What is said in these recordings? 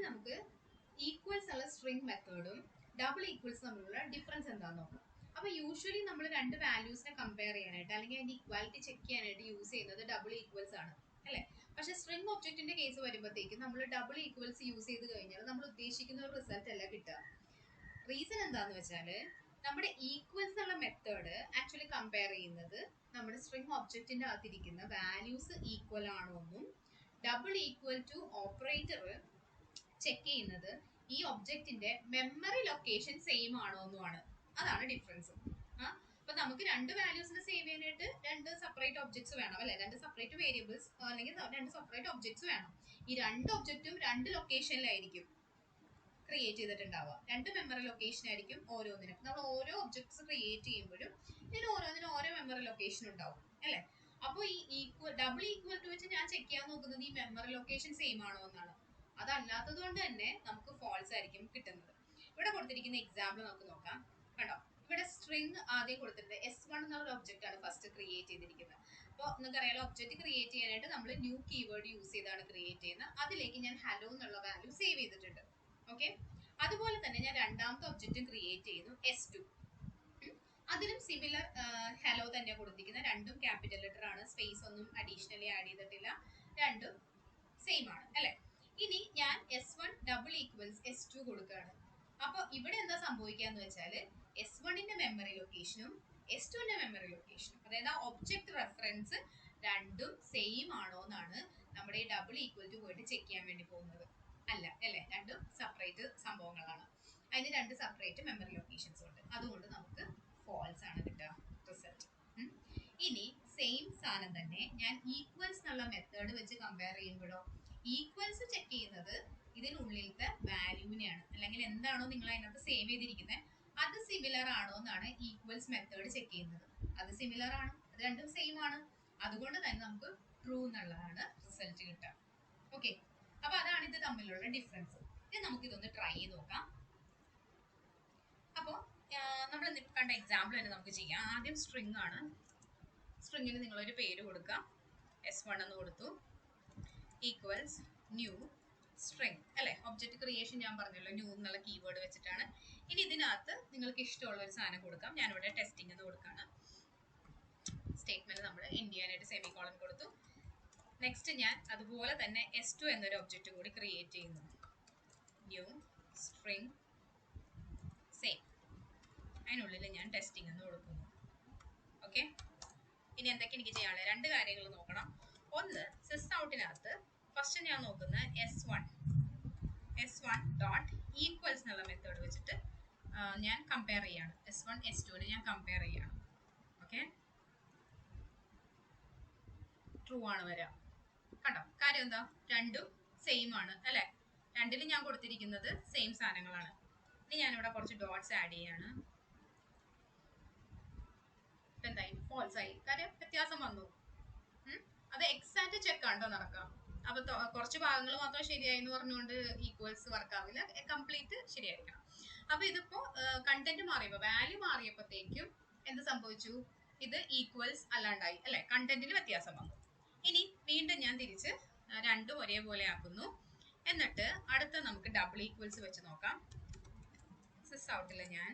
നമുക്ക് ഈക്വൽസ് ഉള്ള string മെത്തേഡും double equals തമ്മിലുള്ള ഡിഫറൻസ് എന്താണെന്ന് നോക്കാം. അപ്പൊ യൂഷ്വലി നമ്മൾ രണ്ട് വാല്യൂസിനെ കമ്പയർ ചെയ്യാനായിട്ട് അല്ലെങ്കിൽ അതിന്റെ ഇക്വാലിറ്റി ചെക്ക് ചെയ്യാനായിട്ട് യൂസ് ചെയ്യുന്നത് ഡബിൾ ഈക്വൽസ് ആണ് അല്ലെ. പക്ഷെ സ്ട്രിംഗ് ഒബ്ജക്റ്റിന്റെ കേസ് വരുമ്പോഴത്തേക്കും നമ്മൾ ഡബിൾ ഈക്വൽസ് യൂസ് ചെയ്ത് കഴിഞ്ഞാൽ നമ്മൾ ഉദ്ദേശിക്കുന്ന ഒരു റിസൾട്ട് അല്ല കിട്ടുക. റീസൺ എന്താന്ന് വെച്ചാൽ നമ്മുടെ ഈക്വൽസ് ഉള്ള മെത്തേഡ് ആക്ച്വലി കമ്പയർ ചെയ്യുന്നത് നമ്മുടെ സ്ട്രിംഗ് ഒബ്ജക്റ്റിന്റെ അകത്തിരിക്കുന്ന വാല്യൂസ് ഈക്വൽ ആണോ എന്നും double equal to operator check ചെയ്യുന്നത് ഈ ഒബ്ജക്റ്റിന്റെ മെമ്മറി ലൊക്കേഷൻ സെയിം ആണോ എന്നുമാണ്. അതാണ് ഡിഫറൻസ്. അപ്പൊ നമുക്ക് രണ്ട് വാല്യൂസിനെ സേവ് ചെയ്യാനായിട്ട് രണ്ട് സെപ്പറേറ്റ് ഒബ്ജക്ട്സ് വേണം അല്ലെ, രണ്ട് സെപ്പറേറ്റ് വേരിയബിൾസ് അല്ലെങ്കിൽ രണ്ട് സെപ്പറേറ്റ് ഒബ്ജക്ട്സ് വേണം. ഈ രണ്ട് ഒബ്ജക്റ്റും രണ്ട് ലൊക്കേഷനിലായിരിക്കും ക്രിയേറ്റ് ചെയ്തിട്ടുണ്ടാവുക. രണ്ട് മെമ്മറി ലൊക്കേഷൻ ആയിരിക്കും ഓരോന്നിനും. നമ്മൾ ഓരോ ഒബ്ജക്ട്സ് ക്രിയേറ്റ് ചെയ്യുമ്പോഴും ഇതിന് ഓരോന്നിനും ഓരോ മെമ്മറി ലൊക്കേഷൻ ഉണ്ടാവും അല്ലെ. അപ്പോൾ ഈ ഡബിൾ ഈക്വൽ ടു വെച്ച് ഞാൻ ചെക്ക് ചെയ്യാൻ നോക്കുന്നത് ഈ മെമ്മറി ലൊക്കേഷൻ സെയിം ആണോ എന്നാണ്. അതല്ലാത്തത് കൊണ്ട് തന്നെ നമുക്ക് ഫാൾസ് ആയിരിക്കും കിട്ടുന്നത്. ഇവിടെ കൊടുത്തിരിക്കുന്ന എക്സാമ്പിൾ നമുക്ക് നോക്കാം. കണ്ടോ, ഇവിടെ സ്ട്രിംഗ് ആദ്യം കൊടുത്തിട്ടുണ്ട്. S1 എന്നുള്ള ഒബ്ജക്റ്റ് ആണ് ഫസ്റ്റ് ക്രിയേറ്റ് ചെയ്തിരിക്കുന്നത്. അപ്പോൾ നിങ്ങൾക്ക് അറിയാലോ, ഒബ്ജക്റ്റ് ക്രിയേറ്റ് ചെയ്യാനായിട്ട് നമ്മൾ ന്യൂ കീവേഡ് യൂസ് ചെയ്താണ് ക്രിയേറ്റ് ചെയ്യുന്നത്. അതിലേക്ക് ഞാൻ ഹലോ എന്നുള്ള വാല്യൂ സേവ് ചെയ്തിട്ടുണ്ട്. ഓക്കെ, അതുപോലെ തന്നെ ഞാൻ രണ്ടാമത്തെ ഒബ്ജക്റ്റും ക്രിയേറ്റ് ചെയ്യുന്നു S2. അതിലും സിമിലർ ഹലോ തന്നെ കൊടുത്തിരിക്കുന്നത്. രണ്ടും ക്യാപിറ്റൽ ലെറ്റർ ആണ്, സ്പേസ് ഒന്നും അഡീഷണലി ആഡ് ചെയ്തിട്ടില്ല, രണ്ടും സെയിം ആണ് അല്ലെ. ഇനി ഞാൻ S1 ഡബിൾ ഈക്വൽസ് S2 കൊടുക്കുകയാണ്. അപ്പൊ ഇവിടെ എന്താ സംഭവിക്കാന്ന് വെച്ചാല് S1ന്റെ മെമ്മറി ലൊക്കേഷനും S2ന്റെ മെമ്മറി ലൊക്കേഷനും, അതായത് ആ ഒബ്ജക്ട് റെഫറൻസ് രണ്ടും സെയിം ആണോ എന്നാണ് നമ്മുടെ ഈ ഡബിൾ ഈക്വൽ ടു പോയിട്ട് ചെക്ക് ചെയ്യാൻ വേണ്ടി പോകുന്നത്. അല്ല അല്ലെ, രണ്ടും സെപ്പറേറ്റ് സംഭവങ്ങളാണ്. അതിന് രണ്ട് സെപ്പറേറ്റ് മെമ്മറി ലൊക്കേഷൻസ് ഉണ്ട്. അതുകൊണ്ട് നമുക്ക് ഫാൾസ് ആണ് കിട്ടുക റിസൾട്ട്. ഇനി സെയിം സാധനം തന്നെ ഞാൻ ഈക്വൽസ് എന്നുള്ള മെത്തേഡ് വെച്ച് കമ്പയർ ചെയ്യുമ്പോഴോ, ഈക്വൽസ് ചെക്ക് ചെയ്യുന്നത് ഇതിനുള്ളിലത്തെ വാല്യൂവിനെയാണ്, അല്ലെങ്കിൽ എന്താണോ നിങ്ങൾ അതിനകത്ത് സേവ് ചെയ്തിരിക്കുന്നത് അത് സിമിലർ ആണോ എന്നാണ് ഈക്വൽസ് മെത്തേഡ് ചെക്ക് ചെയ്യുന്നത്. അത് സിമിലർ ആണ്, അത് രണ്ടും സെയിം ആണ്. അതുകൊണ്ട് തന്നെ നമുക്ക് ട്രൂ എന്നുള്ളതാണ് റിസൾട്ട് കിട്ടുക. ഓക്കെ, അപ്പൊ അതാണ് ഇത് തമ്മിലുള്ള ഡിഫറൻസ്. ഇനി നമുക്ക് ഇതൊന്ന് ട്രൈ ചെയ്ത് നോക്കാം. അപ്പോൾ നമ്മൾ കണ്ട എക്സാമ്പിൾ തന്നെ നമുക്ക് ചെയ്യാം. ആദ്യം സ്ട്രിംഗ് ആണ്. സ്ട്രിങ്ങിന് നിങ്ങളൊരു പേര് കൊടുക്കുക. S1 എന്ന് കൊടുത്തു, ഈക്വൽസ് ന്യൂ സ്ട്രിംഗ് അല്ലെ. ഒബ്ജക്റ്റ് ക്രിയേഷൻ ഞാൻ പറഞ്ഞല്ലോ ന്യൂ എന്നുള്ള കീവേഡ് വെച്ചിട്ടാണ്. ഇനി ഇതിനകത്ത് നിങ്ങൾക്ക് ഇഷ്ടമുള്ള ഒരു സാധനം കൊടുക്കാം. ഞാനിവിടെ ടെസ്റ്റിംഗ് എന്ന് കൊടുക്കുകയാണ്. സ്റ്റേറ്റ്മെന്റ് നമ്മൾ എൻഡ് ചെയ്യാനായിട്ട് സെമിക്കോളൻ കൊടുത്തു. നെക്സ്റ്റ് ഞാൻ അതുപോലെ തന്നെ S2 എന്നൊരു ഒബ്ജക്റ്റ് കൂടി ക്രിയേറ്റ് ചെയ്യുന്നു. ന്യൂ സ്ട്രിംഗ് സെയിം, അതിനുള്ളിൽ ഞാൻ ടെസ്റ്റിംഗ് എന്ന് കൊടുക്കുന്നു. ഓക്കെ, ഇനി എന്തൊക്കെ എനിക്ക് ചെയ്യാനുള്ളത്? രണ്ട് കാര്യങ്ങൾ നോക്കണം. ഒന്ന്, സിസ് ഔട്ടിനകത്ത് ഫസ്റ്റ് ഞാൻ നോക്കുന്നത് S1 ഡോട്ട് ഈക്വൽസ് എന്നുള്ള മെത്തേഡ് വെച്ചിട്ട് ഞാൻ കമ്പയർ ചെയ്യാണ്. S1 S2 ഞാൻ കമ്പയർ ചെയ്യാണ്. ഓക്കെ, ട്രൂ ആണ് വരിക. കണ്ടോ, കാര്യം എന്താ, രണ്ടും സെയിം ആണ് അല്ലെ. രണ്ടിലും ഞാൻ കൊടുത്തിരിക്കുന്നത് സെയിം സാധനങ്ങളാണ്. ഇനി ഞാനിവിടെ കുറച്ച് ഡോട്ട്സ് ആഡ് ചെയ്യാണ്. ഇപ്പൊ എന്തായി? ഫാൾസ് ആയി. കാര്യം വ്യത്യാസം വന്നു. അത് എക്സാക്ട് ചെക്ക് ആണ്ടോ നടക്കാം. അപ്പൊ കുറച്ച് ഭാഗങ്ങൾ മാത്രം ശരിയായി എന്ന് പറഞ്ഞുകൊണ്ട് ഈക്വൽസ് വർക്ക് ആവില്ല, കംപ്ലീറ്റ് ശരിയായിരിക്കണം. അപ്പൊ ഇതിപ്പോ കണ്ടന്റ് മാറിയപ്പോ, വാല്യൂ മാറിയപ്പോഴത്തേക്കും എന്ത് സംഭവിച്ചു? ഇത് ഈക്വൽസ് അല്ലാണ്ടായി അല്ലെ, കണ്ടന്റിൽ വ്യത്യാസം വന്നു. ഇനി വീണ്ടും ഞാൻ തിരിച്ച് രണ്ടും ഒരേപോലെ ആക്കുന്നു. എന്നിട്ട് അടുത്ത നമുക്ക് ഡബിൾ ഈക്വൽസ് വെച്ച് നോക്കാം. സിസ് ഔട്ടിൽ ഞാൻ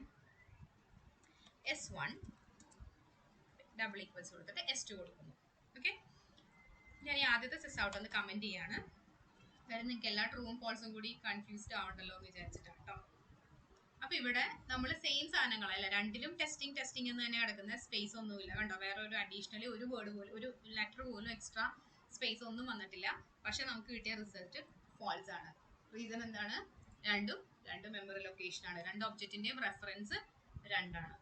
S1 ഡബിൾ ഈക്വൽസ് കൊടുത്തിട്ട് S2 കൊടുക്കുന്നു. ഓക്കെ, ഞാൻ ഈ ആദ്യത്തെ സിസ് ഔട്ട് ഒന്ന് കമന്റ് ചെയ്യാണ്. അതായത് നിങ്ങൾക്ക് എല്ലാ ട്രൂവും ഫോൾസും കൂടി കൺഫ്യൂസ്ഡ് ആവണ്ടല്ലോ എന്ന് വെച്ചിട്ടാണ് കേട്ടോ. അപ്പൊ ഇവിടെ നമ്മൾ സെയിം സാധനങ്ങളല്ല, രണ്ടിലും ടെസ്റ്റിംഗ് എന്ന് തന്നെ കിടക്കുന്ന, സ്പേസ് ഒന്നുമില്ല. കണ്ടോ, വേറെ ഒരു അഡീഷണലി ഒരു വേർഡ് പോലും, ഒരു ലെറ്റർ പോലും എക്സ്ട്രാ സ്പേസ് ഒന്നും വന്നിട്ടില്ല. പക്ഷെ നമുക്ക് കിട്ടിയ റിസൾട്ട് ഫാൾസ് ആണ്. റീസൺ എന്താണ്? രണ്ട് മെമ്മറി ലൊക്കേഷൻ ആണ്, രണ്ട് ഒബ്ജക്റ്റിന്റെയും റെഫറൻസ് രണ്ടാണ്.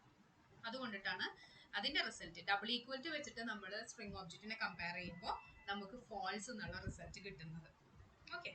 അതുകൊണ്ടിട്ടാണ് അതിന്റെ റിസൾട്ട് ഡബിൾ ഈക്വൽ ടു വെച്ചിട്ട് നമ്മൾ സ്ട്രിംഗ് ഒബ്ജക്റ്റിനെ കമ്പയർ ചെയ്യുമ്പോൾ നമുക്ക് ഫാൾസ് എന്നുള്ള റിസൾട്ട് കിട്ടുന്നത്. ഓക്കെ.